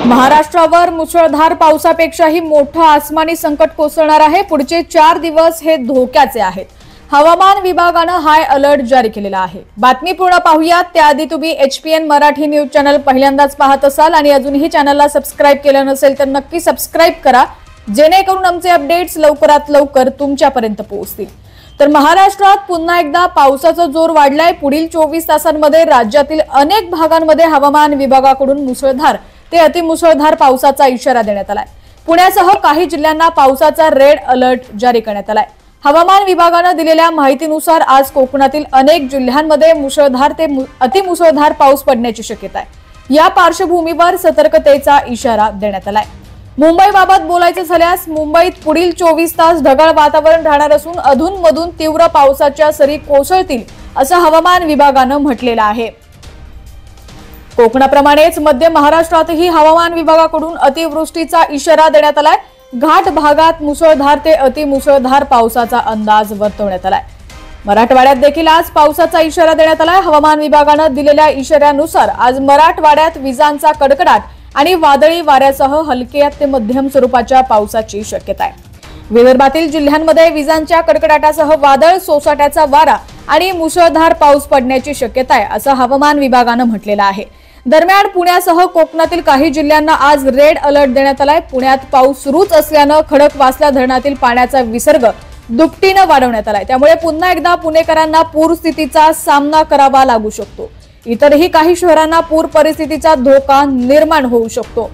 महाराष्ट्रावर मुसळधार पावसापेक्षाही मोठं आसमानी संकट कोसळणार आहे। पुढचे 4 दिवस हे धोक्याचे आहेत। हवामान विभागानं हाय अलर्ट जारी केलेला आहे। बातमी पूर्ण पाहूयात त्याआधी तुम्ही HPN मराठी न्यूज चॅनल पहिल्यांदाच पाहत असाल आणि अजूनही चॅनलला सबस्क्राइब केलं नसेल तर नक्की सबस्क्राइब करा, जेणेकरून आमचे अपडेट्स लवकरात लवकर तुमच्यापर्यंत पोहोचतील। तर महाराष्ट्रात पुन्हा एकदा पावसाचा जोर वाढलाय। पुढील 24 तासांमध्ये राज्यातील अनेक भागांमध्ये हवामान विभागाकडून मुसळधार ते अतिमुसळधार पावसाचा इशारा देण्यात आलाय। पुण्यासह काही जिल्ह्यांना पावसाचा रेड अलर्ट जारी करण्यात आलाय। हवामान विभागाने दिलेल्या माहितीनुसार आज कोकणातील अनेक जिल्ह्यांमध्ये मुसळधार ते अतिमुसळधार पाऊस पडण्याची शक्यता आहे। या पार्श्वभूमीवर सतर्कतेचा इशारा देण्यात आलाय। मुंबईबाबत बोलायचं झाल्यास मुंबईत पुढील 24 तास ढगाळ वातावरण राहणार असून अधूनमधून तीव्र पावसाच्या सरी कोसळतील असं हवामान विभागानं म्हटलेलं आहे। कोकणाप्रमाणेच मध्य महाराष्ट्रातही हवामान विभागाकडून अतिवृष्टीचा इशारा देण्यात आलाय। घाट भागात मुसळधार ते अतिमुसळधार पावसाचा अंदाज वर्तवण्यात आलाय। मराठवाड्यात देखील आज पावसाचा इशारा देण्यात आलाय। हवामान विभागानं दिलेल्या इशाऱ्यानुसार आज मराठवाड्यात विजांचा कडकडाट आणि वादळी वाऱ्यासह हलक्या ते मध्यम स्वरूपाच्या पावसाची शक्यता आहे। विदर्भातील जिल्ह्यांमध्ये विजांच्या कडकडाटासह वादळ, सोसाट्याचा वारा आणि मुसळधार पाऊस पडण्याची शक्यता आहे असं हवामान विभागानं म्हटलेलं आहे। दरम्यान पुण्यासह कोकणातील काही जिल्ह्यांना आज रेड अलर्ट देण्यात आलाय। पुण्यात पाऊस सुरूच असल्यानं खडकवासला धरणातील पाण्याचा विसर्ग दुपटीनं वाढवण्यात आलाय। त्यामुळे पुन्हा एकदा पुणेकरांना पूरस्थितीचा सामना करावा लागू शकतो। इतरही काही शहरांना पूर परिस्थितीचा धोका निर्माण होऊ शकतो।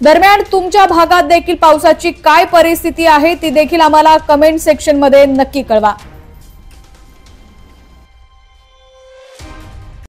दरम्यान तुमच्या भागात देखील पावसाची काय परिस्थिती आहे ती देखील आम्हाला कमेंट सेक्शन मध्ये नक्की कळवा।